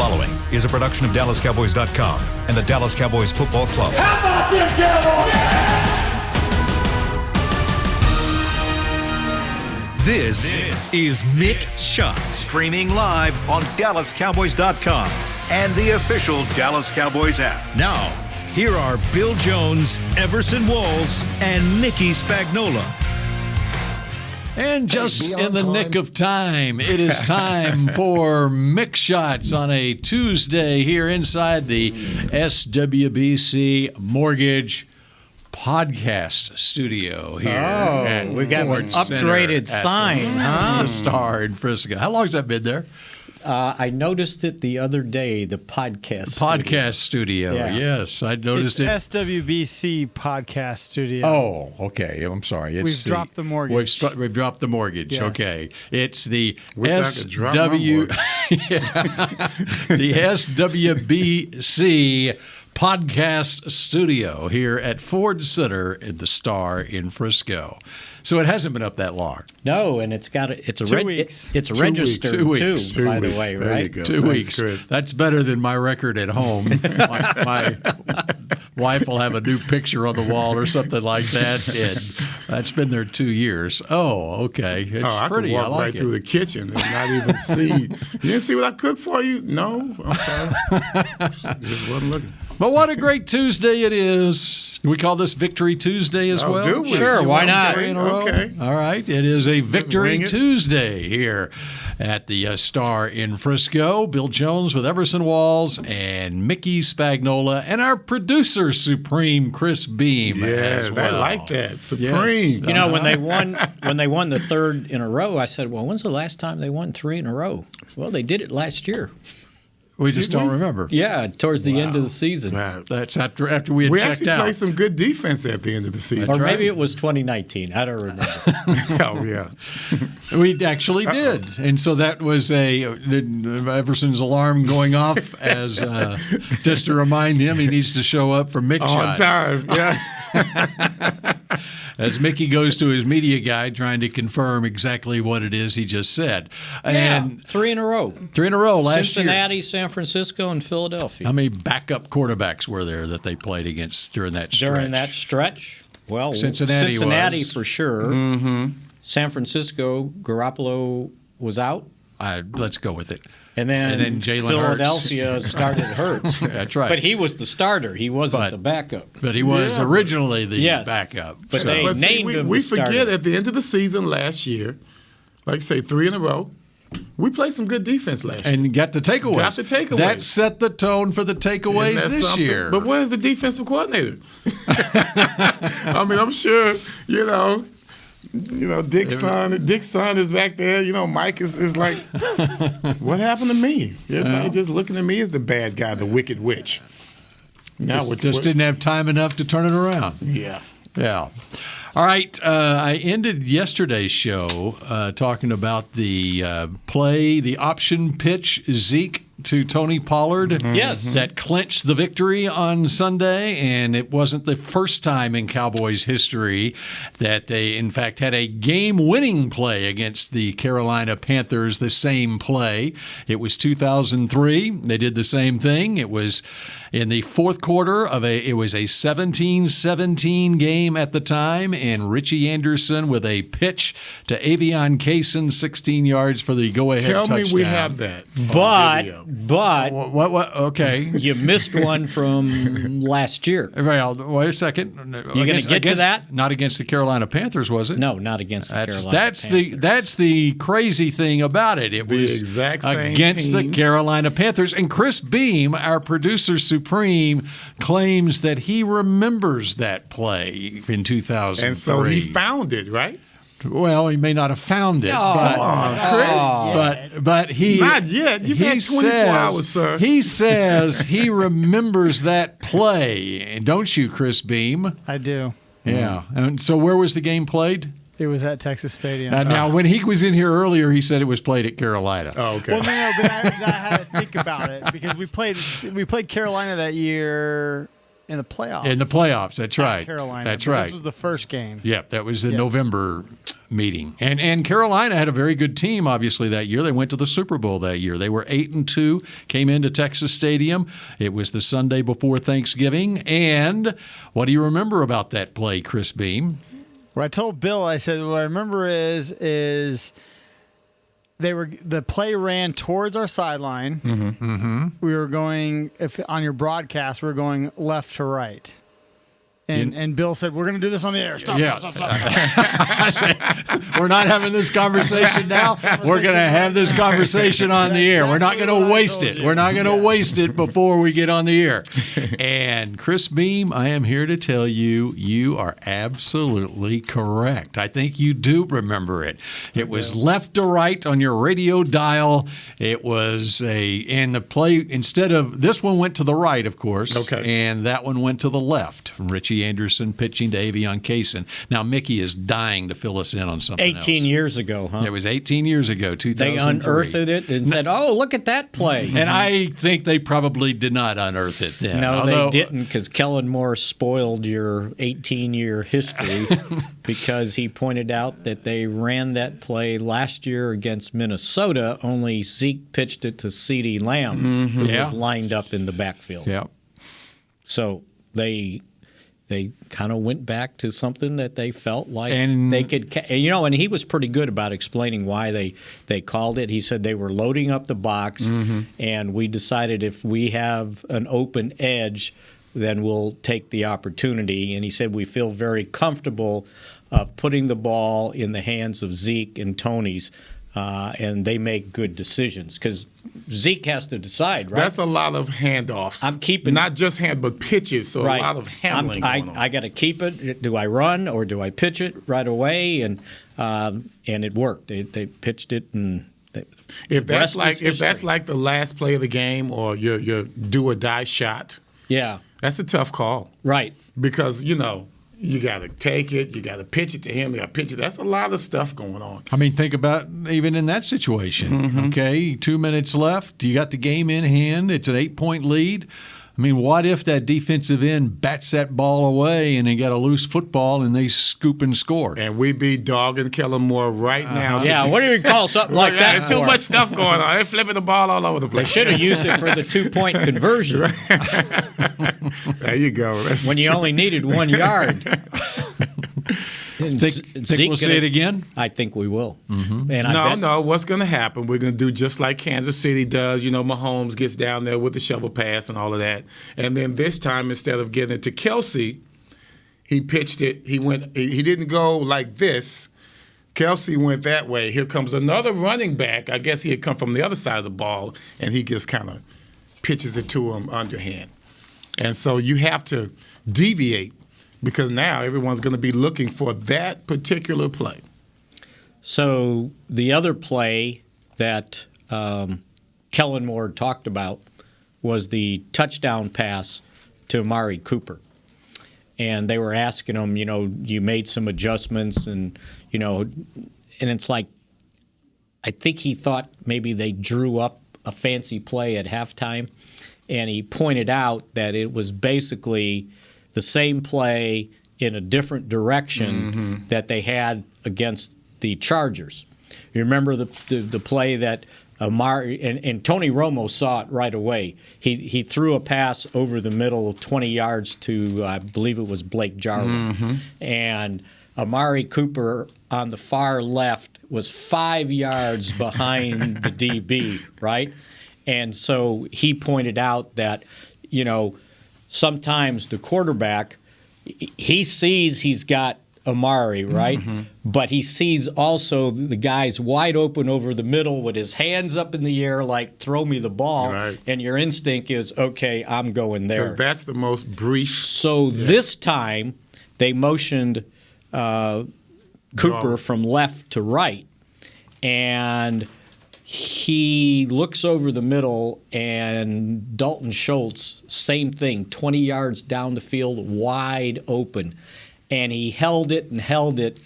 following is a production of DallasCowboys.com and the Dallas Cowboys Football Club. How about them Cowboys? This is Mick Shots, streaming live on DallasCowboys.com and the official Dallas Cowboys app. Now, here are Bill Jones, Everson Walls, and Mickey Spagnola. And just in the nick of time, it is time for Mick Shots on a Tuesday here inside the SWBC Mortgage Podcast Studio here. Oh, we got an upgraded sign, huh? The Star in Frisco. How long has that been there? I noticed it the other day, the podcast Studio. Yeah. Yes, I noticed it's SWBC Podcast Studio. Oh, okay. I'm sorry. We've dropped the mortgage. We've dropped the mortgage. Yes. Okay. It's the the SWBC Podcast Studio here at Ford Center at the Star in Frisco. So it hasn't been up that long. No, and it's got it's 2 weeks. It's registered too, by the way, there right? You go. 2 weeks. Chris. That's better than my record at home. my wife will have a new picture on the wall or something like that, and that's been there 2 years. Oh, okay. It's I pretty. could walk I like right it. through the kitchen and not even see. You didn't see what I cooked for you? No, I'm sorry. Just wasn't looking. But what a great Tuesday it is. We call this Victory Tuesday as well? Do we? Sure, why not? In a row? Okay. All right. It is a Victory wing it. Tuesday here at the Star in Frisco. Bill Jones with Everson Walls and Mickey Spagnola and our producer supreme, Chris Beam. as well. I like that. Supreme. Yes. You know, when they won the third in a row, I said, "Well, when's the last time they won 3 in a row?" Well, they did it last year. We just don't remember. Yeah, towards the end of the season. Wow. That's after we had We checked actually out. played some good defense at the end of the season. Or maybe it was 2019. I don't remember. Oh, yeah. We actually did. And so that was Everson's alarm going off as just to remind him he needs to show up for Mick On Shots. time, yeah. As Mickey goes to his media guy trying to confirm exactly what it is he just said. And 3 in a row. 3 in a row last Cincinnati, year. San Francisco, and Philadelphia. How many backup quarterbacks were there that they played against during that stretch? During that stretch? Well, Cincinnati was. for sure. Mm-hmm. San Francisco, Garoppolo was out. Let's go with it. And then Jalen Philadelphia started Hurts. That's right. But he was the starter. He wasn't the backup. But he was originally the Yes. backup. But they But see, named him we the starter. forget at the end of the season last year, like you say, 3 in a row, we played some good defense last year. And got the takeaways. Got the takeaways. That set the tone for the takeaways Isn't that this something? year. But where's the defensive coordinator? I mean, I'm sure, Dick's son is back there. Mike is like, what happened to me? Everybody just looking at me as the bad guy, the wicked witch. Now didn't have time enough to turn it around. Yeah. Yeah. All right. I ended yesterday's show talking about the the option pitch Zeke to Tony Pollard. Yes. That clinched the victory on Sunday, and it wasn't the first time in Cowboys history that they, in fact, had a game-winning play against the Carolina Panthers, the same play. It was 2003. They did the same thing. It was in the fourth quarter it was a 17-17 game at the time, and Richie Anderson with a pitch to Avion Kaysen, 16 yards for the go-ahead touchdown. Tell me we have that. But What? Okay. you missed one from last year. Well, wait a second. You going to get to that? Not against the Carolina Panthers, was it? No, not against the Carolina That's Panthers. that's the crazy thing about it. It was exact same against the teams. Carolina Panthers. And Chris Beam, our producer supreme, claims that he remembers that play in 2003. And so he found it, right? Well, he may not have found it, but he Not yet. You've had 24 hours, sir. He says he remembers that play, don't you, Chris Beam? I do. Yeah. And so, where was the game played? It was at Texas Stadium. Now, when he was in here earlier, he said it was played at Carolina. Oh, okay. Well, no, but I had to think about it because we played Carolina that year in the playoffs. In the playoffs, that's right. Carolina. That's But right. This was the first game. Yeah, that was in Yes. November meeting. And Carolina had a very good team, obviously, that year. They went to the Super Bowl that year. They were 8-2, came into Texas Stadium. It was the Sunday before Thanksgiving. And what do you remember about that play, Chris Beam? What I told Bill, I said, what I remember is the play ran towards our sideline. We were going, on your broadcast, we were going left to right. And Bill said, we're going to do this on the air. Stop. We're not having this conversation now. We're going to have this conversation on the air. We're not going to waste it. We're not going to waste it before we get on the air. And Chris Beam, I am here to tell you, you are absolutely correct. I think you do remember it. It was left to right on your radio dial. It was and the play, instead of, this one went to the right, of course. Okay. And that one went to the left. Richie Anderson pitching to Avion Kaysen. Now, Mickey is dying to fill us in on something 18 years ago, huh? It was 18 years ago, 2003. They unearthed it and said, oh, look at that play. And I think they probably did not unearth it then. No, they didn't, because Kellen Moore spoiled your 18-year history because he pointed out that they ran that play last year against Minnesota, only Zeke pitched it to CeeDee Lamb, who was lined up in the backfield. Yeah. So they kind of went back to something that they felt like they could, and he was pretty good about explaining why they called it. He said they were loading up the box, and we decided if we have an open edge, then we'll take the opportunity. And he said we feel very comfortable of putting the ball in the hands of Zeke and Tony's, and they make good decisions because Zeke has to decide, right? That's a lot of handoffs. I'm keeping not just but pitches. So right. a lot of handling. I got to keep it. Do I run or do I pitch it right away? And it worked. They pitched it, and if that's like the last play of the game or your do or die shot. Yeah, that's a tough call. Right. Because you got to take it. You got to pitch it to him. You got to pitch it. That's a lot of stuff going on. I mean, think about even in that situation. Okay, 2 minutes left. You got the game in hand. It's an 8-point lead. I mean, what if that defensive end bats that ball away and they got a loose football and they scoop and score? And we be dogging Kellen Moore right now. Yeah, what do you call something like that? There's too much stuff going on. They're flipping the ball all over the place. They should have used it for the 2-point conversion. There you go. When you only needed 1 yard. Think we'll see it again? I think we will. And no. What's going to happen? We're going to do just like Kansas City does. Mahomes gets down there with the shovel pass and all of that. And then this time, instead of getting it to Kelsey, he pitched it. He didn't go like this. Kelsey went that way. Here comes another running back. I guess he had come from the other side of the ball, and he just kind of pitches it to him underhand. And so you have to deviate, because now everyone's going to be looking for that particular play. So the other play that Kellen Moore talked about was the touchdown pass to Amari Cooper. And they were asking him, you made some adjustments, and it's like, I think he thought maybe they drew up a fancy play at halftime. And he pointed out that it was basically the same play in a different direction that they had against the Chargers. You remember the play that Amari and Tony Romo saw it right away. He threw a pass over the middle 20 yards to, I believe it was Blake Jarwin. And Amari Cooper on the far left was 5 yards behind the DB, right? And so he pointed out that, sometimes the quarterback, he sees he's got Amari, right? But he sees also the guy's wide open over the middle with his hands up in the air like, throw me the ball. Right. And your instinct is, okay, I'm going there. Because that's the most brief. So this time they motioned Cooper from left to right. And he looks over the middle, and Dalton Schultz, same thing, 20 yards down the field, wide open. And he held it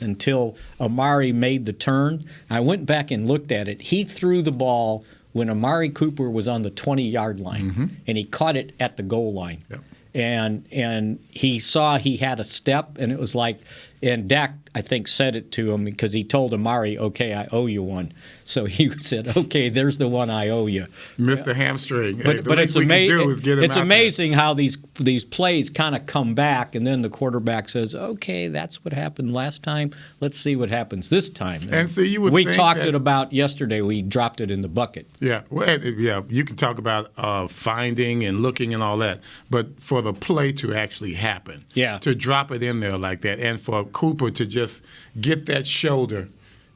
until Amari made the turn. I went back and looked at it. He threw the ball when Amari Cooper was on the 20-yard line, and he caught it at the goal line. Yep. And he saw he had a step, and it was like, and Dak I think, said it to him because he told Amari, "Okay, I owe you one." So he said, "Okay, there's the one I owe you." Mr. Hamstring. But it's amazing. It's amazing how these plays kind of come back, and then the quarterback says, "Okay, that's what happened last time. Let's see what happens this time." And see, you would we think talked that, it about yesterday. We dropped it in the bucket. Yeah, well, yeah. You can talk about finding and looking and all that, but for the play to actually happen, to drop it in there like that, and for Cooper to just get that shoulder.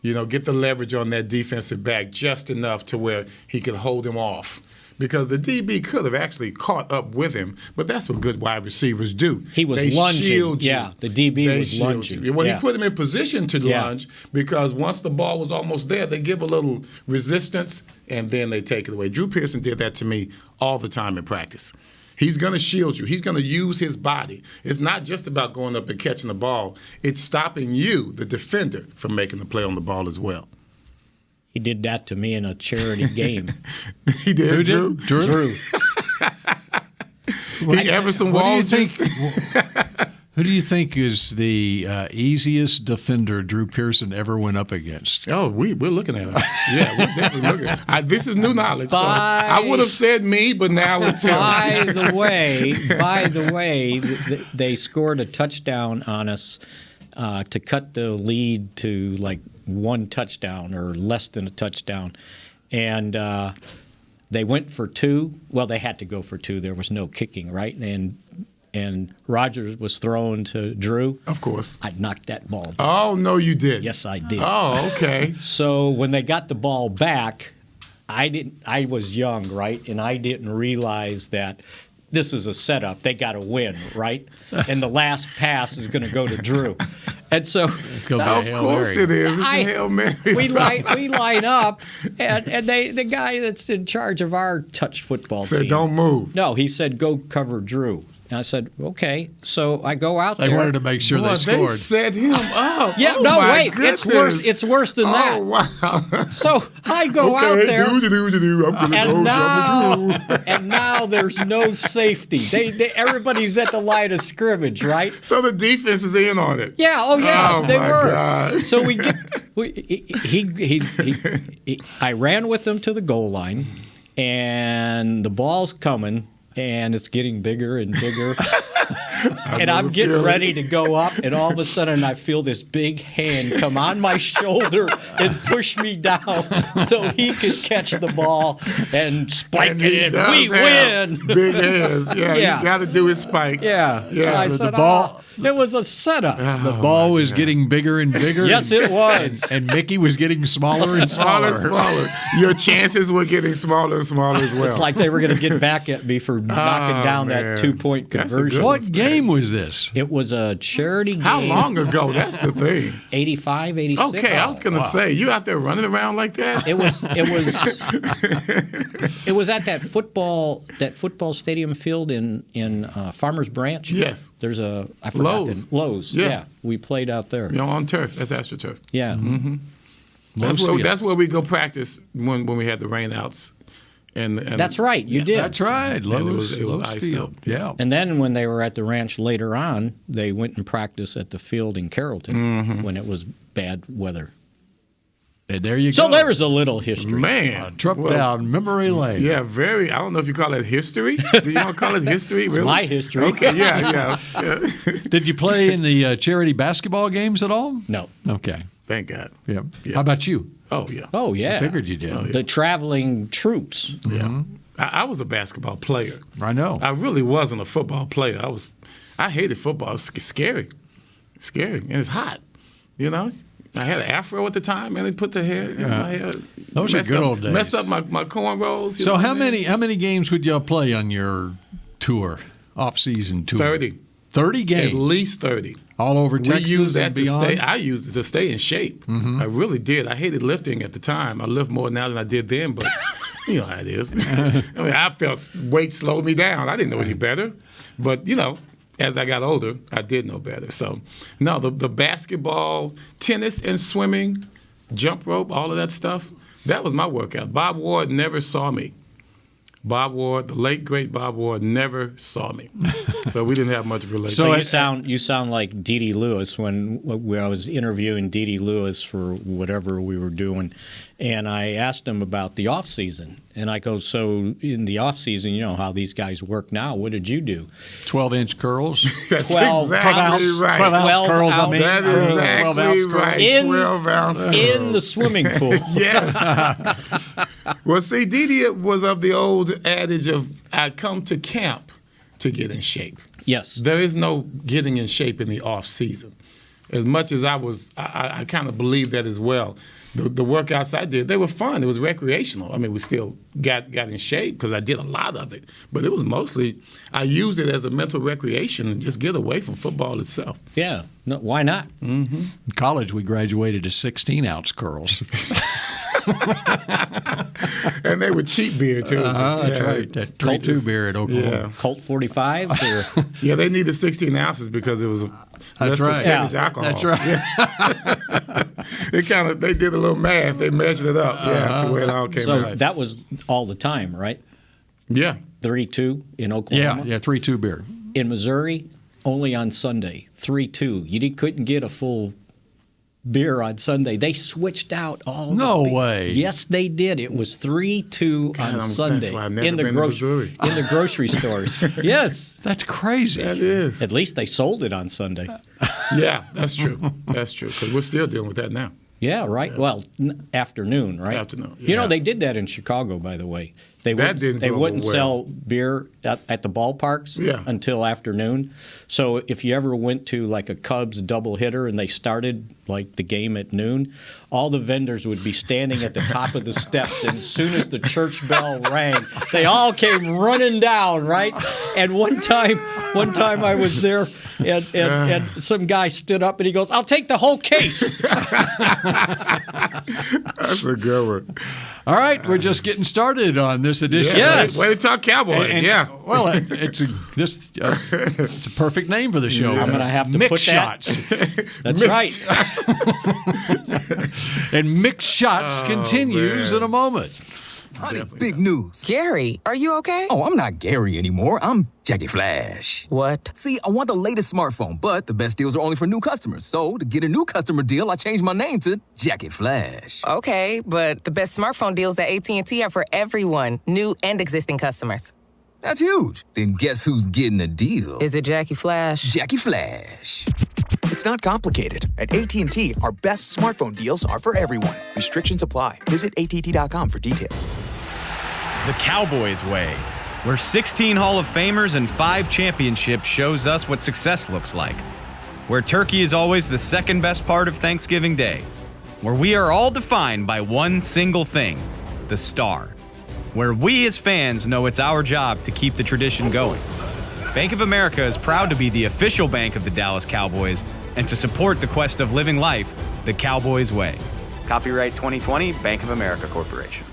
Get the leverage on that defensive back just enough to where he could hold him off. Because the DB could have actually caught up with him, but that's what good wide receivers do. He was lunging. Shield you. Yeah, the DB was lunging. Well, he put him in position to lunge because once the ball was almost there, they give a little resistance, and then they take it away. Drew Pearson did that to me all the time in practice. He's going to shield you. He's going to use his body. It's not just about going up and catching the ball. It's stopping you, the defender, from making the play on the ball as well. He did that to me in a charity game. He did? Who Drew? did? Drew? Everson Walls. Who do you think is the easiest defender Drew Pearson ever went up against? Oh, we're looking at him. Yeah, we're definitely looking at him. This is new knowledge. So I would have said me, but now it's him. By the way, they scored a touchdown on us to cut the lead to like one touchdown or less than a touchdown. And they went for two. Well, they had to go for two. There was no kicking, right? And Rodgers was thrown to Drew. Of course. I knocked that ball down. Oh, no, you did. Yes, I did. Oh, okay. So when they got the ball back, I was young, right? And I didn't realize that this is a setup. They got to win, right? And the last pass is going to go to Drew. And so, of course it is. It's a Hail Mary. We line up, and the guy that's in charge of our touch football team said, "Don't move." No, he said, "Go cover Drew." And I said, "Okay." So I go out there. They wanted to make sure they scored. They set him up. Yeah, oh no, my wait. Goodness. It's worse than that. Oh, wow. So I go out there. And now there's no safety. Everybody's at the line of scrimmage, right? So the defense is in on it. Yeah. Oh, yeah. Oh, they my were. God. So I ran with him to the goal line, and the ball's coming. And it's getting bigger and bigger. And I'm getting ready to go up, and all of a sudden I feel this big hand come on my shoulder and push me down so he could catch the ball and spike it in. We win. Big hands. Yeah, he's got to do his spike. Yeah. Yeah. I said, the ball. It was a setup. The ball was getting bigger and bigger. Yes, it was. And Mickey was getting smaller and smaller. Your chances were getting smaller and smaller as well. It's like they were going to get back at me for knocking down that 2-point conversion. What game was this? It was a charity game. How long ago? That's the thing. 85, 86. Okay, I was going to say, you out there running around like that? It was at that football stadium field in Farmers Branch. Yes. There's I forgot Lowe's. Yeah. We played out there. On turf. That's AstroTurf. Yeah. Mm-hmm. That's where we go practice when we had the rainouts. And that's right. You did. That's right. Lowe's, it was iced field. up. Yeah. And then when they were at the ranch later on, they went and practiced at the field in Carrollton when it was bad weather. And there you go. So there's a little history. Man. Trip down memory lane. Yeah, very. I don't know if you call it history. Do you want to call it history? It's really? my history. Okay, yeah. Did you play in the charity basketball games at all? No. Okay. Thank God. Yeah. How about you? Oh, yeah. Oh, yeah. I figured you did. Oh, yeah. The traveling troops. Yeah. I was a basketball player. I know. I really wasn't a football player. I hated football. It's scary. Scary. And it's hot. You know? I had an afro at the time, and they put the hair in my hair. Those are good old days. Messed up my cornrows. So how many games would y'all play on your tour, off-season tour? 30. 30 games? At least 30. All over Texas we used that and beyond? I used it to stay in shape. I really did. I hated lifting at the time. I lift more now than I did then, but you know how it is. I mean, I felt weight slowed me down. I didn't know any better. But, as I got older, I did know better. So, no, the basketball, tennis and swimming, jump rope, all of that stuff, that was my workout. Bob Ward never saw me. Bob Ward, the late great Bob Ward, never saw me, so we didn't have much of a relationship. So you sound like Dee Dee Lewis when I was interviewing Dee Dee Lewis for whatever we were doing, and I asked him about the off season, and I go, so in the off season, you know how these guys work now. What did you do? 12-inch curls. That's 12 exactly right. 12-ounce curls. I mean, That is exactly right. 12 ounce in the swimming pool. Yes. Well, see, Didi was of the old adage of, I come to camp to get in shape. Yes. There is no getting in shape in the off season. As much as I kind of believe that as well. The workouts I did, they were fun. It was recreational. I mean, we still got in shape because I did a lot of it. But it was mostly, I used it as a mental recreation and just get away from football itself. Yeah. No, why not? In college, we graduated to 16-ounce curls. And they were cheap beer, too. That's right. That 3-2 beer at Oklahoma. Yeah. Colt 45s? Or? Yeah, they needed 16 ounces because it was a less right. percentage Yeah, alcohol. That's right. They did a little math. They measured it up, to where it all came So out. that was all the time, right? Yeah. 32 in Oklahoma? Yeah, 3-2 beer. In Missouri, only on Sunday, 3-2. You couldn't get a full beer on Sunday. They switched out all No the beer. way. Yes, they did. It was 3-2 on Sunday that's why I've never in the been to Missouri. in the grocery stores. Yes. That's crazy. That is. At least they sold it on Sunday. Yeah, that's true. That's true. Because we're still dealing with that now. Yeah, right. Well, afternoon, right? Afternoon, You know, yeah. they did that in Chicago, by the way. They That didn't go wouldn't well. sell beer at the ballparks Yeah. until afternoon. So if you ever went to like a Cubs doubleheader and they started like the game at noon, all the vendors would be standing at the top of the steps, and as soon as the church bell rang, they all came running down, right? And one time I was there, and some guy stood up and he goes, "I'll take the whole case." That's a good one. All right, we're just getting started on this edition. Yes. Way to talk Cowboys. And, well, it's a perfect name for the show. I'm gonna have to Mick put that- Shots. That's right. And Mick Shots continues man. in a moment. Honey, big news. Gary, are you okay? Oh, I'm not Gary anymore. I'm Jackie Flash. What? See, I want the latest smartphone, but the best deals are only for new customers. So, to get a new customer deal, I changed my name to Jackie Flash. Okay, but the best smartphone deals at AT&T are for everyone, new and existing customers. That's huge. Then guess who's getting a deal? Is it Jackie Flash? Jackie Flash. It's not complicated. At AT&T, our best smartphone deals are for everyone. Restrictions apply. Visit att.com for details. The Cowboys way, where 16 Hall of Famers and 5 championships shows us what success looks like. Where turkey is always the second best part of Thanksgiving Day. Where we are all defined by one single thing, the star. Where we as fans know it's our job to keep the tradition going. Bank of America is proud to be the official bank of the Dallas Cowboys and to support the quest of living life the Cowboys way. Copyright 2020, Bank of America Corporation.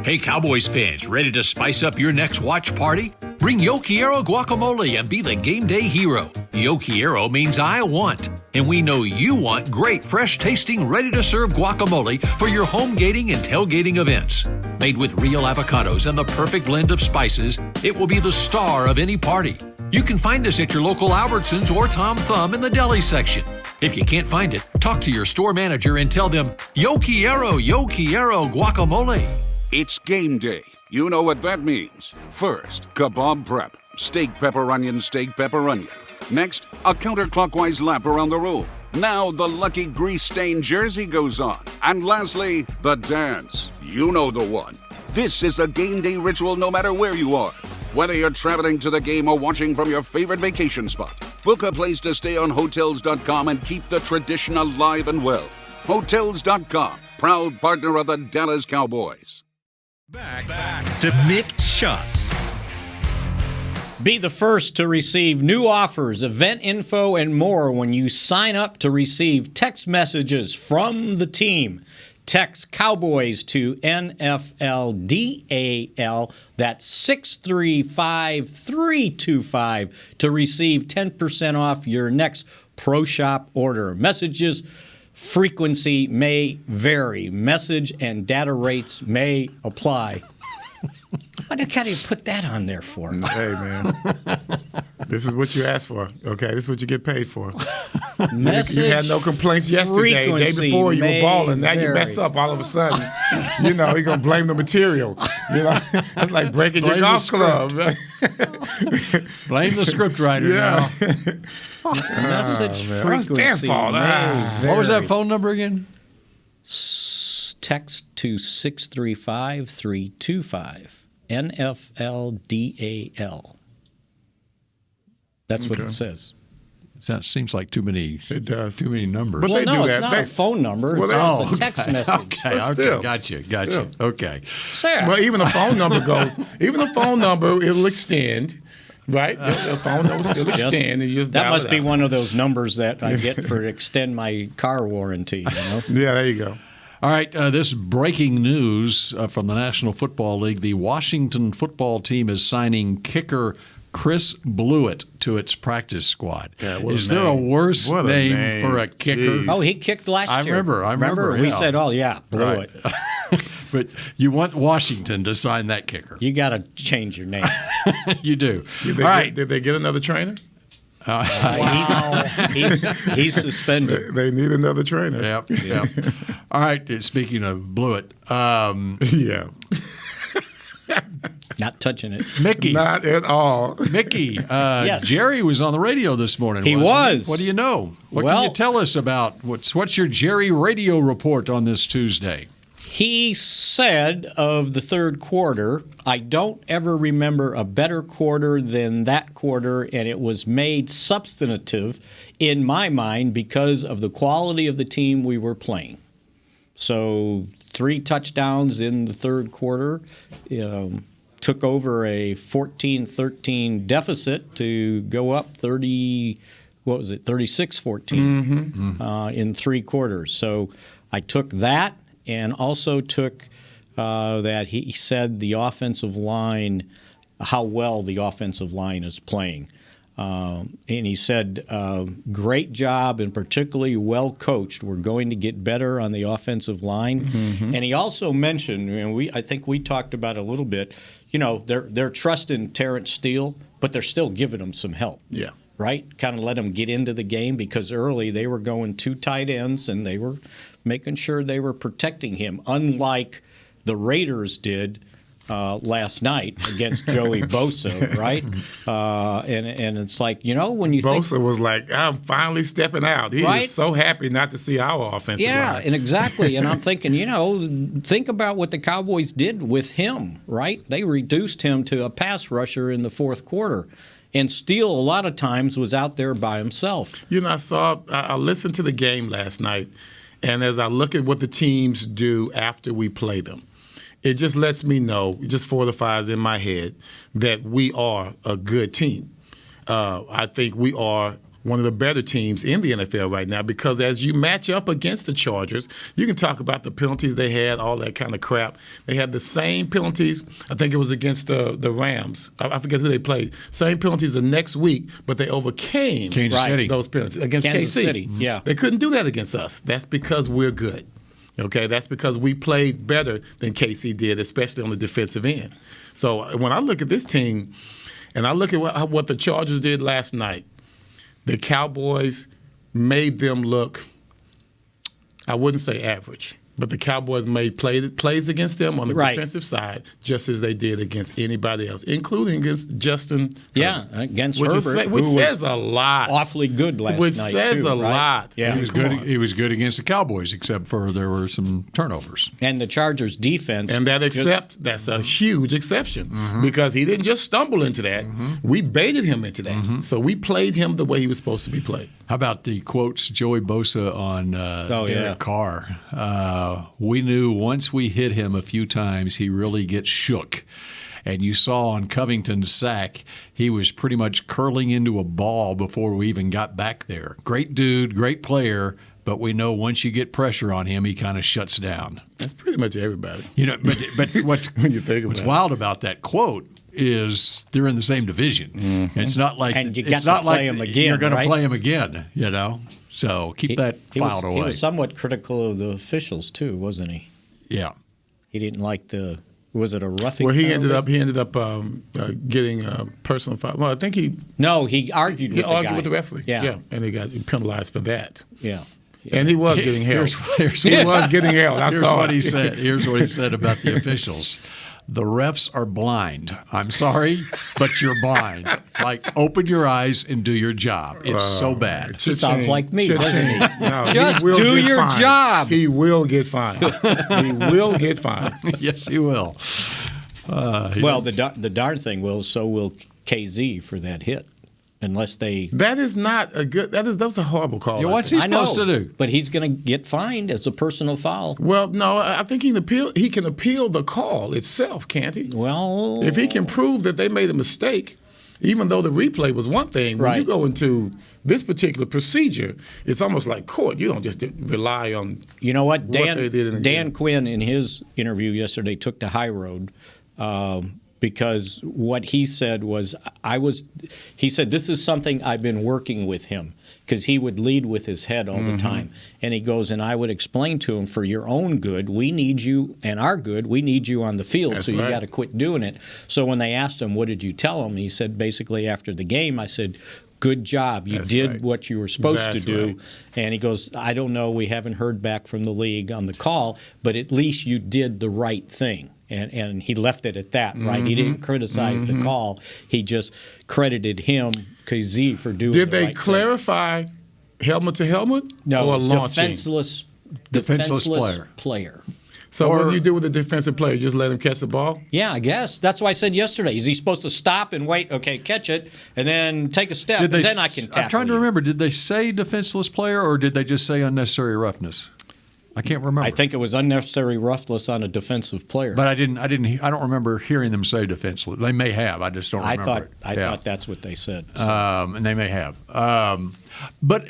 Hey Cowboys fans, ready to spice up your next watch party? Bring Yo Quiero guacamole and be the game day hero. Yo Quiero means I want, and we know you want great, fresh-tasting, ready-to-serve guacamole for your home gating and tailgating events. Made with real avocados and the perfect blend of spices, it will be the star of any party. You can find us at your local Albertsons or Tom Thumb in the deli section. If you can't find it, talk to your store manager and tell them, Yo Quiero guacamole. It's game day. You know what that means. First, kebab prep. Steak, pepper, onion, steak, pepper, onion. Next, a counterclockwise lap around the room. Now the lucky grease-stained jersey goes on. And lastly, the dance. You know the one. This is a game day ritual no matter where you are. Whether you're traveling to the game or watching from your favorite vacation spot, book a place to stay on Hotels.com and keep the tradition alive and well. Hotels.com, proud partner of the Dallas Cowboys. Back to Mick Shots. Be the first to receive new offers, event info, and more when you sign up to receive text messages from the team. Text Cowboys to NFLDAL, that's 635325 to receive 10% off your next Pro Shop order. Messages frequency may vary. Message and data rates may apply. What the hell do you put that on there for? Hey, man. This is what you asked for. Okay, this is what you get paid for. Message you had no complaints yesterday. Day before you were balling. Now you mess up all of a sudden. You're going to blame the material. That's like breaking your golf club. Blame the scriptwriter now. Message frequency. That's their fault. What was that phone number again? Text to 635-325 NFLDAL. That's what it says. That seems like too many. It does. Too many numbers. But Well, they no, do it's that. not a phone number. It's a text message. Okay, still. Gotcha. Still. Okay. Well, even the phone number goes. Even the phone number, it'll extend. Right? The phone number still extend. And you just that dial must it be out. one of those numbers that I get for extend my car warranty. Yeah, there you go. All right, this breaking news from the National Football League. The Washington football team is signing kicker Chris Blewett to its practice squad. Yeah, is there a worse name for a kicker? Jeez. Oh, he kicked last year. I remember. We yeah. said, oh, yeah, Blewett. But you want Washington to sign that kicker. You got to change your name. You do. Did they get another trainer? He's suspended. They need another trainer. Yep. All right, speaking of Blewett. Yeah. Not touching it. Mickey. Not at all. Mickey, Yes. Jerry was on the radio this morning. He wasn't was. What do you know? What Well- can you tell us about what's your Jerry radio report on this Tuesday? He said of the third quarter, I don't ever remember a better quarter than that quarter, and it was made substantive in my mind because of the quality of the team we were playing. So 3 touchdowns in the third quarter, took over a 14-13 deficit to go up 36-14 in 3 quarters. So I took that. And also took that he said the offensive line, how well the offensive line is playing. And he said, great job and particularly well coached. We're going to get better on the offensive line. Mm-hmm. And he also mentioned, and I think we talked about it a little bit, they're trusting Terrence Steele, but they're still giving him some help. Yeah. Right? Kind of let him get into the game because early they were going 2 tight ends and they were making sure they were protecting him, unlike the Raiders did last night against Joey Bosa, right? And it's like, when you think Bosa was like, I'm finally stepping out. He is so happy not to see our offensive line. Yeah, and exactly. And I'm thinking, think about what the Cowboys did with him, right? They reduced him to a pass rusher in the fourth quarter. And Steele, a lot of times, was out there by himself. I listened to the game last night, and as I look at what the teams do after we play them, it just lets me know, it just fortifies in my head that we are a good team. I think we are one of the better teams in the NFL right now because as you match up against the Chargers, you can talk about the penalties they had, all that kind of crap. They had the same penalties. I think it was against the Rams. I forget who they played. Same penalties the next week, but they overcame those penalties against Kansas KC. City. Yeah. They couldn't do that against us. That's because we're good. Okay, that's because we played better than KC did, especially on the defensive end. So when I look at this team and I look at what the Chargers did last night, the Cowboys made them look, I wouldn't say average, but the Cowboys made plays against them on the defensive side just as they did against anybody else, including against Justin. Against Herbert, which says a lot. Awfully good last night, which says a lot. Yeah, he was good. He was good against the Cowboys, except for there were some turnovers. And the Chargers' defense. And that's a huge exception because he didn't just stumble into that. We baited him into that. So we played him the way he was supposed to be played. How about the quotes Joey Bosa on Derek Carr? We knew once we hit him a few times, he really gets shook. And you saw on Covington's sack, he was pretty much curling into a ball before we even got back there. Great dude, great player, but we know once you get pressure on him, he kind of shuts down. That's pretty much everybody. But what's when you think what's wild about that quote is they're in the same division. It's not like and you it's got not to play like him again, you're going right? to play him again. So keep that filed away. He was somewhat critical of the officials too, wasn't he? Yeah. He didn't like the Was it a roughing? Well, he penalty? ended up getting a personal foul. Well, I think he argued with the guy. with the referee. Yeah, and he got penalized for that. Yeah. And he was getting held. He was getting held. Here's what he said. Here's what he said about the officials. The refs are blind. I'm sorry, but you're blind. Like, open your eyes and do your job. It's so bad. He sounds like me, doesn't he? No, Just he will do get your fined. job. He will get fined. He will get fined. Yes, he will. Well, the darn thing will. So will Kazee for that hit. Unless they. That is not a good. That was a horrible call. Yeah, what's he supposed to do? But he's going to get fined as a personal foul. Well, no, I think he can appeal the call itself, can't he? Well, if he can prove that they made a mistake, even though the replay was one thing, when you go into this particular procedure, it's almost like court. You don't just rely on. You know what? they did in the Dan game. Quinn in his interview yesterday took the high road. Because what he said was, he said, this is something I've been working with him, because he would lead with his head all the time. And he goes, and I would explain to him, for your own good, we need you, and our good, we need you on the field, That's so you right. got to quit doing it. So when they asked him, what did you tell him? He said, basically, after the game, I said, good job. You did what you were supposed to do. Right. And he goes, I don't know, we haven't heard back from the league on the call, but at least you did the right thing. And he left it at that, right? He didn't criticize the call. He just credited him, Kazee, for doing Did the they right clarify helmet to helmet? No, or launching? defenseless player. So what do you do with a defensive player? Just let him catch the ball? Yeah, I guess. That's why I said yesterday. Is he supposed to stop and wait, okay, catch it, and then take a step, and then I can tackle I'm trying to remember. Did they say defenseless player, or did they just say unnecessary roughness? I can't remember. I think it was unnecessary roughness on a defensive player. But I don't remember hearing them say defenseless. They may have. I just don't remember. I thought that's what they said. So. And they may have. But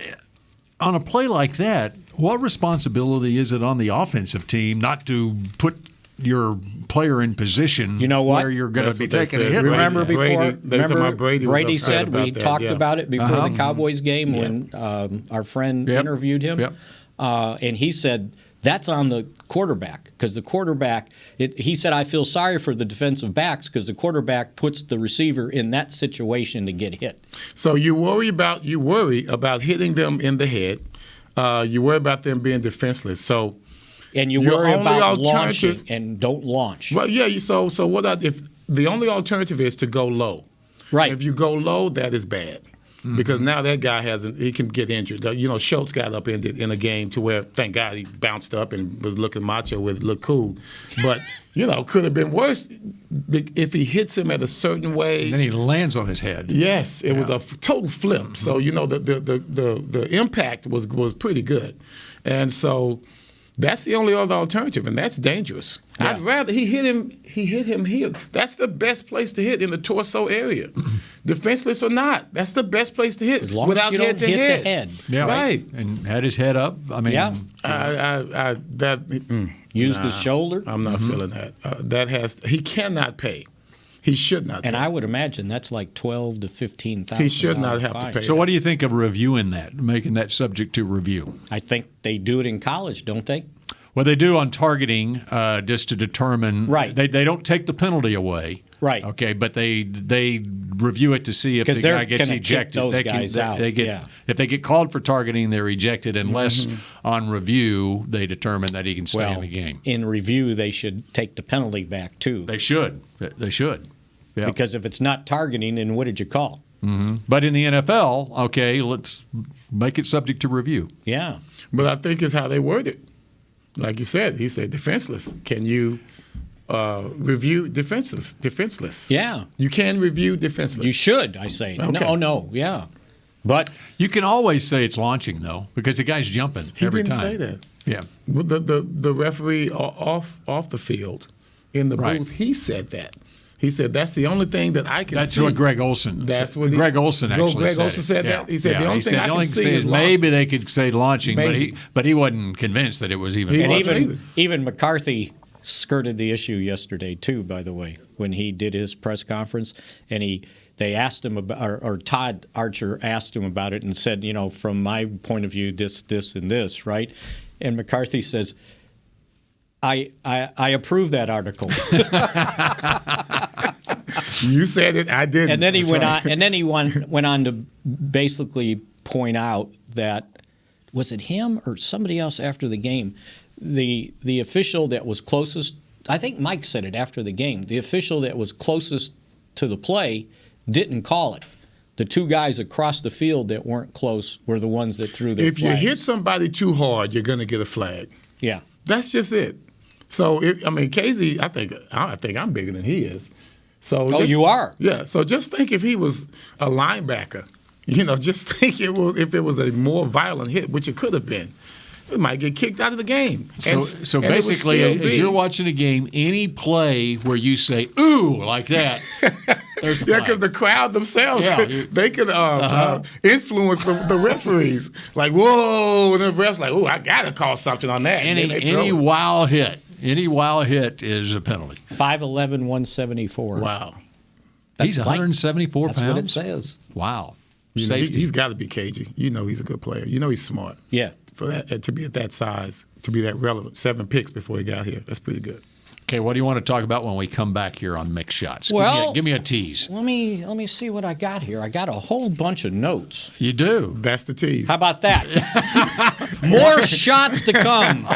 on a play like that, what responsibility is it on the offensive team not to put your player in position where you're going to be taking a hit? Remember right? Brady said we talked about it before the Cowboys game when our friend interviewed him. And he said that's on the quarterback, because the quarterback, he said, I feel sorry for the defensive backs because the quarterback puts the receiver in that situation to get hit. So you worry about hitting them in the head. You worry about them being defenseless. So and you worry about launching and don't launch. Well, yeah. So what if the only alternative is to go low? Right. If you go low, that is bad. Because now that guy he can get injured. Schultz got upended in a game to where, thank God, he bounced up and was looking macho looked cool. But, could have been worse if he hits him at a certain way. And then he lands on his head. Yes, it was a total flip. So, the impact was pretty good. And so that's the only other alternative, and that's dangerous. Yeah. I'd rather he hit him here. That's the best place to hit, in the torso area. Defenseless or not, that's the best place to hit, as long without as you head don't to hit head. the head. Yeah, right. And had his head up. I mean, Used his shoulder. I'm not feeling that. He cannot pay. He should not. And pay. I would imagine that's like $12,000 to $15,000. He should not have to pay. So, what do you think of reviewing that, making that subject to review? I think they do it in college, don't they? Well, they do on targeting, just to determine. Right. They don't take the penalty away. Right. Okay, but they review it to see if the guy gets ejected. If they get called for targeting, they're ejected unless on review they determine that he can stay in the game. In review, they should take the penalty back too. They should. Yeah. Because if it's not targeting, then what did you call? But in the NFL, okay, let's make it subject to review. Yeah. But I think it's how they word it. Like you said, he said defenseless. Can you review defenseless? Yeah. You can review defenseless. You should, I say. Okay. No, yeah. But you can always say it's launching, though, because the guy's jumping every time. He didn't say that. Yeah. The referee off the field in the booth, he said that. He said that's the only thing that I can see. That's what Greg Olson. That's what Greg Olson actually said. Greg Olson said that. He said the only thing I can see is maybe they could say launching, but he wasn't convinced that it was even. And even McCarthy skirted the issue yesterday too. By the way, when he did his press conference, and they asked him about, or Todd Archer asked him about it and said, from my point of view, this, and this, right? And McCarthy says, I approve that article. You said it, I didn't. And then he went on. And then he went on to basically point out that, was it him or somebody else after the game? The official that was closest, I think Mike said it after the game. The official that was closest to the play didn't call it. The two guys across the field that weren't close were the ones that threw their If flags. you hit somebody too hard, you're going to get a flag. Yeah. That's just it. So, Kazee, I think I'm bigger than he is. So you are? Yeah. So just think if he was a linebacker, just think if it was a more violent hit, which it could have been, it might get kicked out of the game. So basically, as you're watching a game, any play where you say "ooh" like that, there's a flag. Yeah, because the crowd themselves could influence the referees. Like, whoa, and the refs like, "Ooh, I gotta call something on that." Any wild hit. Any wild hit is a penalty. 5'11", 174. Wow. He's 174 pounds? That's what it says. Wow. He's got to be cagey. He's a good player. He's smart. Yeah. For that to be at that size, to be that relevant. 7 picks before he got here. That's pretty good. Okay, what do you want to talk about when we come back here on Mick Shots? Well, give me a tease. Let me see what I got here. I got a whole bunch of notes. You do? That's the tease. How about that? More shots to come.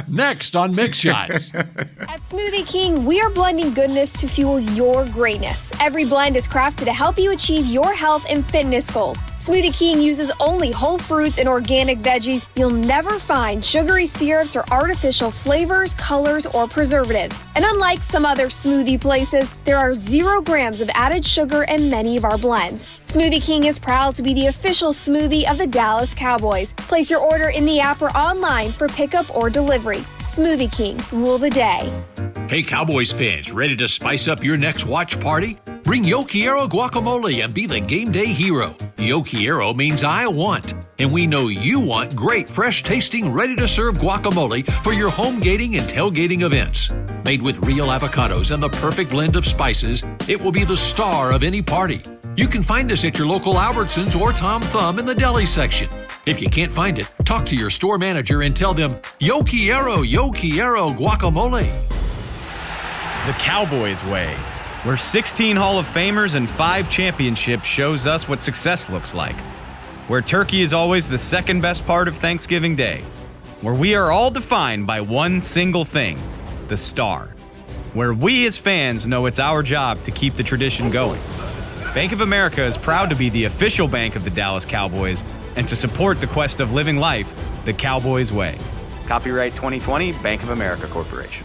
Next on Mick Shots. At Smoothie King, we are blending goodness to fuel your greatness. Every blend is crafted to help you achieve your health and fitness goals. Smoothie King uses only whole fruits and organic veggies. You'll never find sugary syrups or artificial flavors, colors, or preservatives. And unlike some other smoothie places, there are 0 grams of added sugar in many of our blends. Smoothie King is proud to be the official smoothie of the Dallas Cowboys. Place your order in the app or online for pickup or delivery. Smoothie King, rule the day. Hey, Cowboys fans, ready to spice up your next watch party? Bring Yo Quiero guacamole and be the game day hero. Yo Quiero means I want, and we know you want great, fresh-tasting, ready-to-serve guacamole for your home gating and tailgating events. Made with real avocados and the perfect blend of spices, it will be the star of any party. You can find us at your local Albertsons or Tom Thumb in the deli section. If you can't find it, talk to your store manager and tell them, Yo Quiero guacamole. The Cowboys way, where 16 Hall of Famers and 5 championships shows us what success looks like. Where turkey is always the second best part of Thanksgiving Day. Where we are all defined by one single thing, the star. Where we as fans know it's our job to keep the tradition going. Bank of America is proud to be the official bank of the Dallas Cowboys and to support the quest of living life the Cowboys way. Copyright 2020, Bank of America Corporation.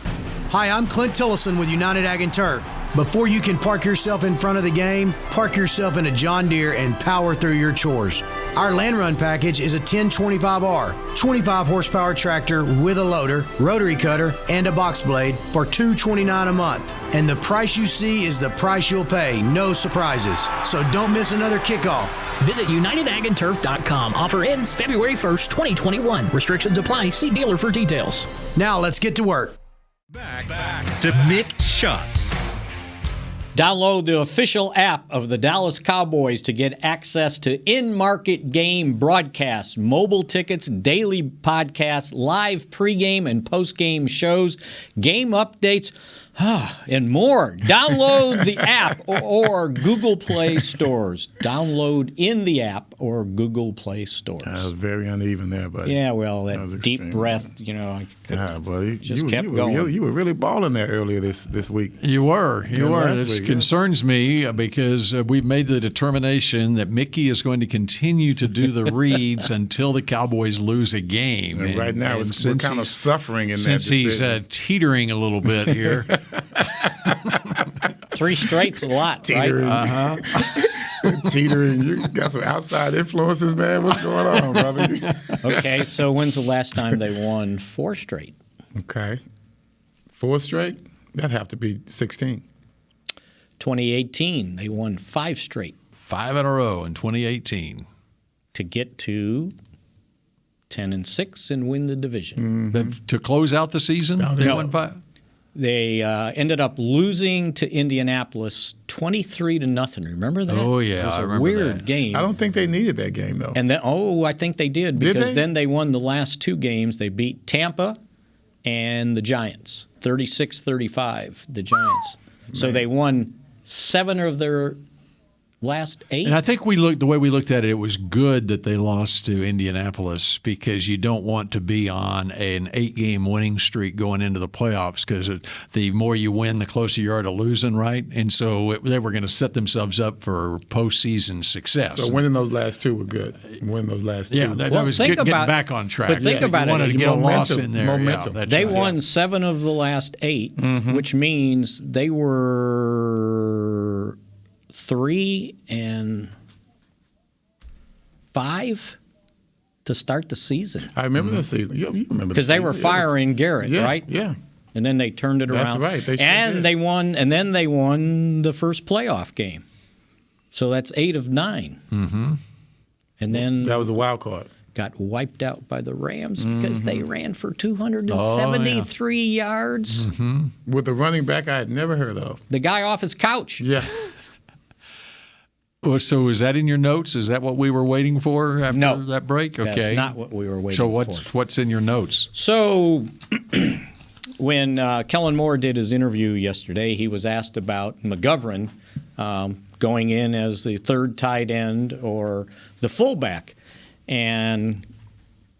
Hi, I'm Clint Tillison with United Ag and Turf. Before you can park yourself in front of the game, park yourself in a John Deere and power through your chores. Our Land Run package is a 1025R, 25 horsepower tractor with a loader, rotary cutter, and a box blade for $229 a month. And the price you see is the price you'll pay, no surprises. So don't miss another kickoff. Visit UnitedAgAndTurf.com. Offer ends February 1st, 2021. Restrictions apply. See dealer for details. Now let's get to work. Back to Mick Shots. Download the official app of the Dallas Cowboys to get access to in-market game broadcasts, mobile tickets, daily podcasts, live pregame and postgame shows, game updates, and more. Download the app or Google Play stores. Download in the app or Google Play stores. That was very uneven there, buddy. Yeah, well, that deep breath, buddy. Just kept going. You were really balling there earlier this week. You were. This concerns me because we've made the determination that Mickey is going to continue to do the reads until the Cowboys lose a game. And right now, we're kind of suffering in that since decision. He's teetering a little bit here. 3 straight's a lot, teetering. Right? Teetering. You got some outside influences, man. What's going on, brother? Okay, so when's the last time they won 4 straight? Okay. 4 straight? That'd have to be 16. 2018, they won 5 straight. 5 in a row in 2018. To get to 10-6 and win the division. Mm-hmm. To close out the season, they won 5? They ended up losing to Indianapolis 23-0. Remember that? Oh, yeah, it was I a remember weird that. game. I don't think they needed that game, though. And then, I think they did because then they won the last 2 games. They beat Tampa and the Giants. 36-35, the Giants. So they won 7 of their last 8. And I think the way we looked at it, it was good that they lost to Indianapolis because you don't want to be on an 8-game winning streak going into the playoffs because the more you win, the closer you are to losing, right? And so they were going to set themselves up for postseason success. So winning those last 2 were good. Winning those last 2. Yeah, that was getting back on track. But think about it. You wanted to get a loss in there. Momentum. Yeah, they won 7 of the last 8, which means they were 3-5 to start the season. I remember the season. You remember because they were firing Garrett, right? Yeah. And then they turned it around. That's right. They won. And then they won the first playoff game. So that's 8 of 9. Mm-hmm. And then that was a wild card. Got wiped out by the Rams because they ran for 273 yards with a running back I had never heard of. The guy off his couch. Yeah. So is that in your notes? Is that what we were waiting for after that break? Okay. That's not what we were waiting for. So what's in your notes? So when Kellen Moore did his interview yesterday, he was asked about McGovern going in as the third tight end or the fullback. And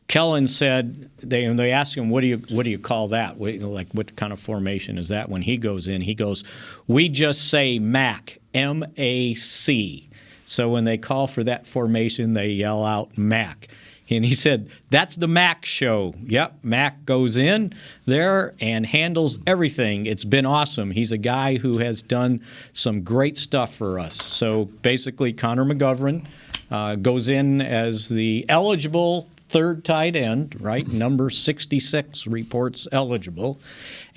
Kellen said they asked him, what do you call that? What kind of formation is that? When he goes in, he goes, we just say MAC, M-A-C. So when they call for that formation, they yell out MAC. And he said, that's the Mac show. Yep, Mac goes in there and handles everything. It's been awesome. He's a guy who has done some great stuff for us. So basically, Connor McGovern goes in as the eligible third tight end, right? Number 66 reports eligible.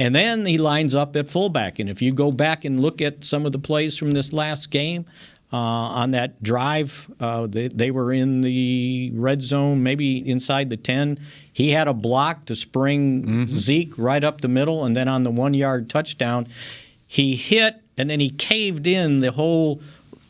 And then he lines up at fullback. And if you go back and look at some of the plays from this last game, on that drive, they were in the red zone, maybe inside the 10. He had a block to spring Zeke right up the middle, and then on the 1-yard touchdown, he hit, and then he caved in the whole,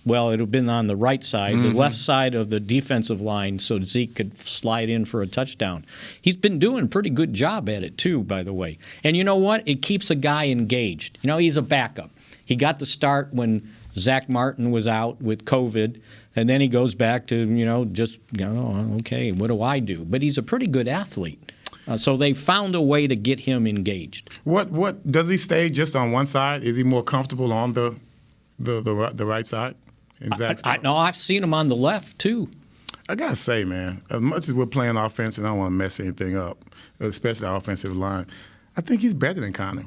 well, it would have been on the right side, the left side of the defensive line, so Zeke could slide in for a touchdown. He's been doing a pretty good job at it, too, by the way. And you know what? It keeps a guy engaged. You know, he's a backup. He got the start when Zach Martin was out with COVID, and then he goes back to, okay, what do I do? But he's a pretty good athlete. So they found a way to get him engaged. What does he stay just on one side? Is he more comfortable on the right side? No, I've seen him on the left, too. I got to say, man, as much as we're playing offense, and I don't want to mess anything up, especially the offensive line, I think he's better than Connor.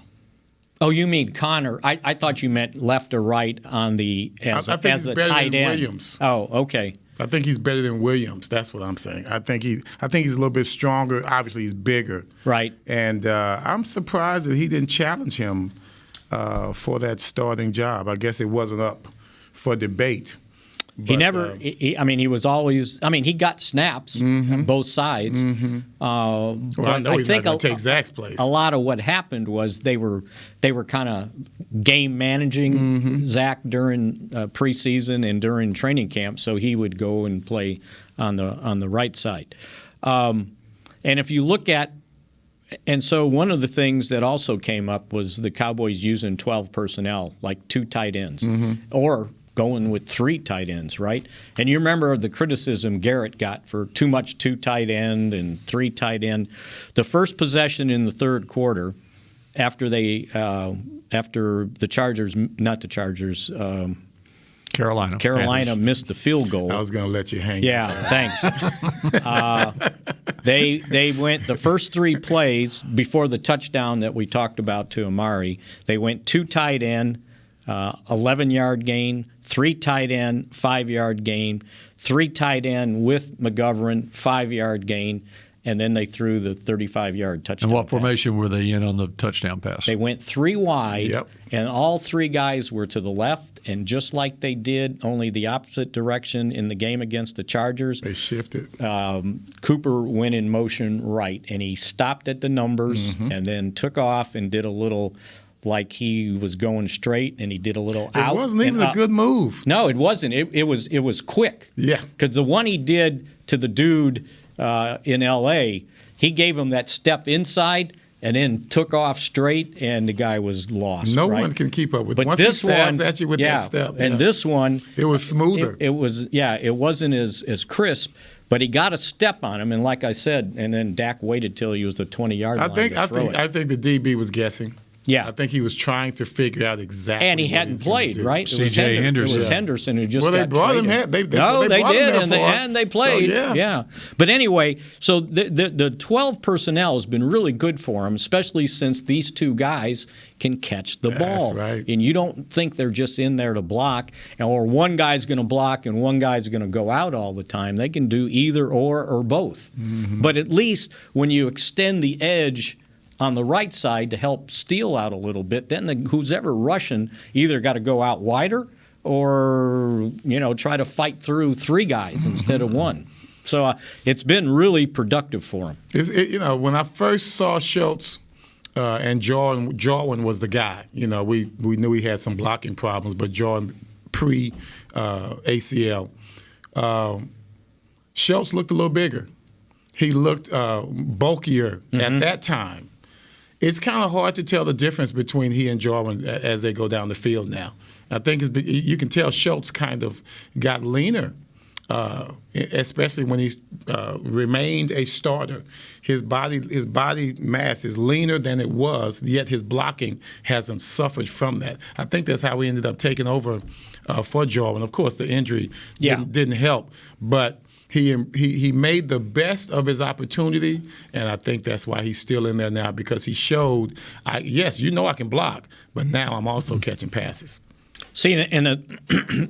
Oh, you mean Connor? I thought you meant left or right on the as a tight end. Williams. Oh, okay. I think he's better than Williams. That's what I'm saying. I think he's a little bit stronger. Obviously, he's bigger. Right. And I'm surprised that he didn't challenge him for that starting job. I guess it wasn't up for debate. But, he was always. He got snaps on both sides. I know he's not going to take Zach's place. A lot of what happened was they were kind of game managing Zach during preseason and during training camp, so he would go and play on the right side. And if you look at, and so one of the things that also came up was the Cowboys using 12 personnel, like 2 tight ends, or going with 3 tight ends, right? And you remember the criticism Garrett got for too much 2 tight end and 3 tight end. The first possession in the third quarter, after the Carolina missed the field goal. I was going to let you hang. Yeah, thanks. They went the first 3 plays before the touchdown that we talked about to Amari. They went 2 tight end, 11-yard gain, 3 tight end, 5-yard gain, 3 tight end with McGovern, 5-yard gain, and then they threw the 35-yard touchdown. And what pass. formation were they in on the touchdown pass? They went 3 wide, and all 3 guys were to the left, and just like they did, only the opposite direction in the game against the Chargers. They shifted. Cooper went in motion right, and he stopped at the numbers and then took off and did a little like he was going straight, and he did a little out. It wasn't even a good move. No, it wasn't. It was quick. Yeah. Because the one he did to the dude in L.A., he gave him that step inside, and then took off straight, and the guy was lost. No right? one can keep up with. But Once this he stabs one, at you with that step, and this one, it was smoother. It wasn't as crisp. But he got a step on him, and like I said, and then Dak waited till he was the 20-yard line to throw it. I think the DB was guessing. Yeah, I think he was trying to figure out exactly. And he hadn't played, right? C.J. Henderson. It was Henderson who just got they brought traded. him. They did, brought and they played. So, yeah. But anyway, so the 12 personnel has been really good for him, especially since these two guys can catch the ball. That's right. And you don't think they're just in there to block, or one guy's going to block and one guy's going to go out all the time. They can do either or both. Mm-hmm. But at least when you extend the edge on the right side to help Steele out a little bit, then who's ever rushing either got to go out wider or try to fight through three guys instead of one. So it's been really productive for him. When I first saw Schultz and Jarwin was the guy. We knew he had some blocking problems, but Jarwin pre-ACL. Schultz looked a little bigger. He looked bulkier at that time. It's kind of hard to tell the difference between he and Jarwin as they go down the field now. I think you can tell Schultz kind of got leaner, especially when he remained a starter. His body mass is leaner than it was, yet his blocking hasn't suffered from that. I think that's how we ended up taking over for Jarwin. Of course, the injury didn't help, but he made the best of his opportunity, and I think that's why he's still in there now, because he showed, yes, I can block, but now I'm also catching passes. See,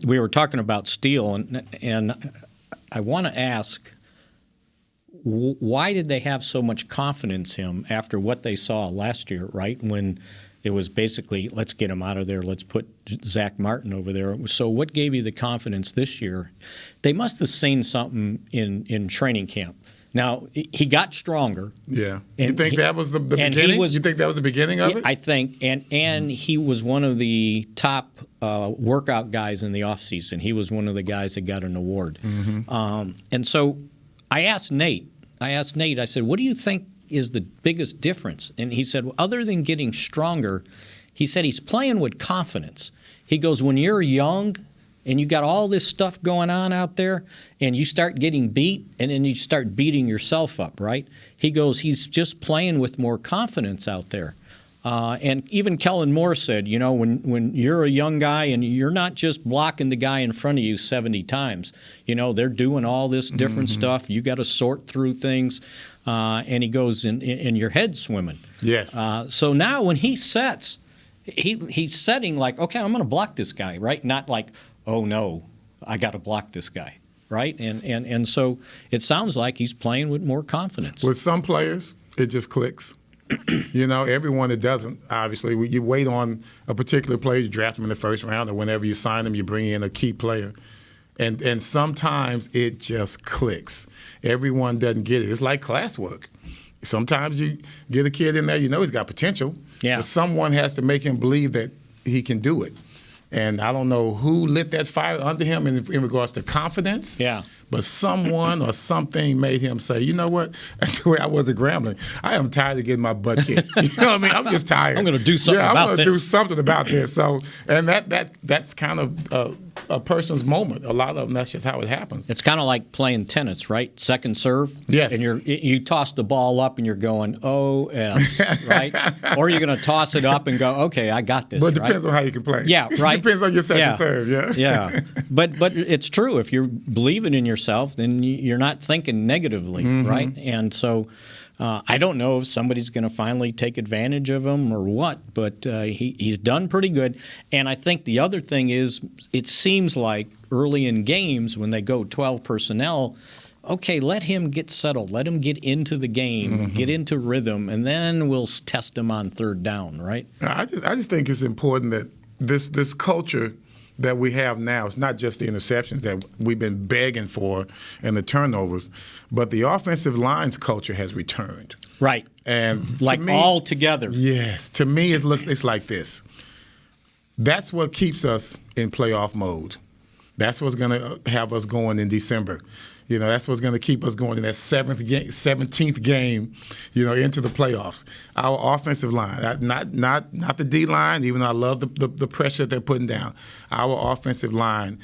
we were talking about Steele, and I want to ask, why did they have so much confidence in him after what they saw last year, right, when it was basically, let's get him out of there, let's put Zach Martin over there. So what gave you the confidence this year? They must have seen something in training camp. Now, he got stronger. Yeah. You think that was the beginning? You think that was the beginning of it? I think. And he was one of the top workout guys in the offseason. He was one of the guys that got an award. Mm-hmm. And so I asked Nate, I said, what do you think is the biggest difference? And he said, well, other than getting stronger, he said he's playing with confidence. He goes, when you're young and you got all this stuff going on out there and you start getting beat and then you start beating yourself up, right? He goes, he's just playing with more confidence out there. And even Kellen Moore said, when you're a young guy and you're not just blocking the guy in front of you 70 times, they're doing all this different stuff. You got to sort through things. And he goes, in your head swimming. Yes. So now when he sets, he's setting like, okay, I'm going to block this guy, right? Not like, oh, no, I got to block this guy, right? And so it sounds like he's playing with more confidence. With some players, it just clicks. Everyone it doesn't, obviously. You wait on a particular player, you draft him in the first round, or whenever you sign him, you bring in a key player. And sometimes it just clicks. Everyone doesn't get it. It's like classwork. Sometimes you get a kid in there, he's got potential. Yeah. But someone has to make him believe that he can do it. And I don't know who lit that fire under him in regards to confidence. Yeah. But someone or something made him say, you know what? That's the way I was at Grambling. I am tired of getting my butt kicked. You know what I mean? I'm just tired. I'm going to do something about this. I'm going to do something about this. So, and that's kind of a person's moment. A lot of them, that's just how it happens. It's kind of like playing tennis, right? Second serve. Yes. And you toss the ball up and you're going, OS, right? Or you're going to toss it up and go, okay, I got this. But it depends on how you can play. Yeah, right. It depends on your second serve, yeah. Yeah. But it's true. If you're believing in yourself, then you're not thinking negatively, right? And so I don't know if somebody's going to finally take advantage of him or what, but he's done pretty good. And I think the other thing is it seems like early in games when they go 12 personnel, okay, let him get settled. Let him get into the game, get into rhythm, and then we'll test him on third down, right? I just think it's important that this culture that we have now, it's not just the interceptions that we've been begging for and the turnovers, but the offensive line's culture has returned. Right. And like me, all together. Yes. To me, it's like this. That's what keeps us in playoff mode. That's what's going to have us going in December. That's what's going to keep us going in that 17th game, into the playoffs. Our offensive line, not the D line, even though I love the pressure that they're putting down. Our offensive line,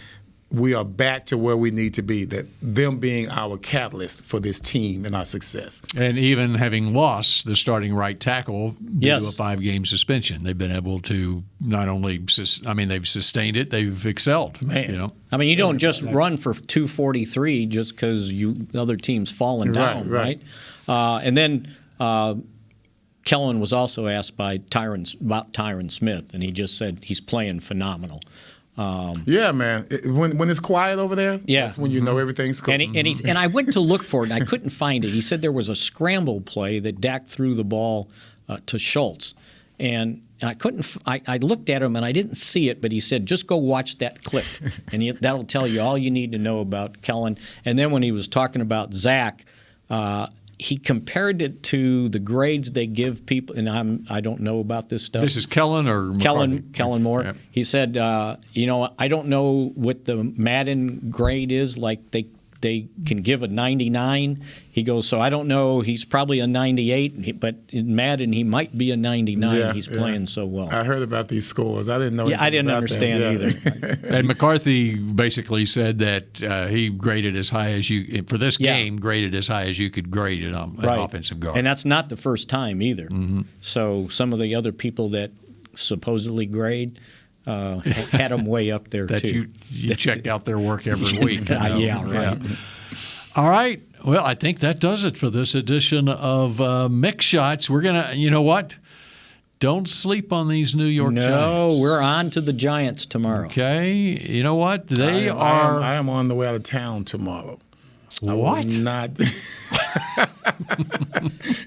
we are back to where we need to be, that them being our catalyst for this team and our success. And even having lost the starting right tackle due to a 5-game suspension, they've been able to not only they've sustained it, they've excelled. Man. You don't just run for 243 just because other teams falling down, right? And then Kellen was also asked about Tyron Smith, and he just said he's playing phenomenal. Yeah, man. When it's quiet over there, that's when you know everything's cool. And I went to look for it, and I couldn't find it. He said there was a scramble play that Dak threw the ball to Schultz, and I couldn't. I looked at him and I didn't see it, but he said just go watch that clip, and that'll tell you all you need to know about Kellen. And then when he was talking about Zach. He compared it to the grades they give people, and I don't know about this stuff. This is Kellen or McCarthy? Kellen Moore. Yep. He said, I don't know what the Madden grade is. Like they can give a 99. He goes, so I don't know. He's probably a 98, but in Madden he might be a 99. Yeah, he's playing so well. I heard about these scores. I didn't know. Yeah, I didn't understand either. And McCarthy basically said that he graded as high as you for this game. Graded as high as you could grade it on an offensive guard. And that's not the first time either. Mm-hmm. So some of the other people that supposedly grade. Had them way up there, too. You check out their work every week. Yeah, right. Yeah. All right. Well, I think that does it for this edition of Mick Shots. We're going to, you know what? Don't sleep on these New York Giants. No, we're on to the Giants tomorrow. Okay. You know what? I am on the way out of town tomorrow. What? I will not.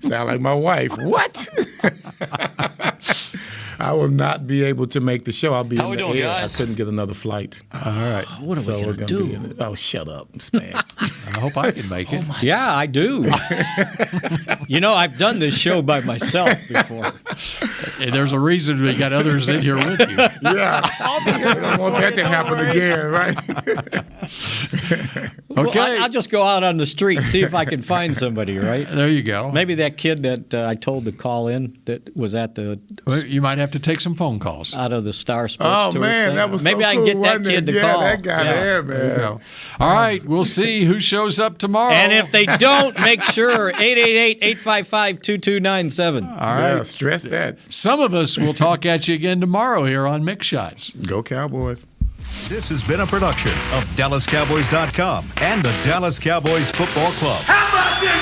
Sound like my wife. What? I will not be able to make the show. I'll be in the air. Guys? I couldn't get another flight. All right. What are we going to do? Shut up, Spaz. I hope I can make it. Yeah, I do. I've done this show by myself before. And there's a reason we got others in here with you. Yeah. I'll be here. I don't want that to happen again, right? Okay. Well, I'll just go out on the street and see if I can find somebody, right? There you go. Maybe that kid that I told to call in that was at the... Well, you might have to take some phone calls. Out of the Star Sports Tours man, thing. that was Maybe so I can get that kid to call. That guy there, man. There you go. All right, we'll see who shows up tomorrow. And if they don't, make sure 888-855-2297. All right. Yeah, stress that. Some of us will talk at you again tomorrow here on Mick Shots. Go Cowboys. This has been a production of DallasCowboys.com and the Dallas Cowboys Football Club. How about this?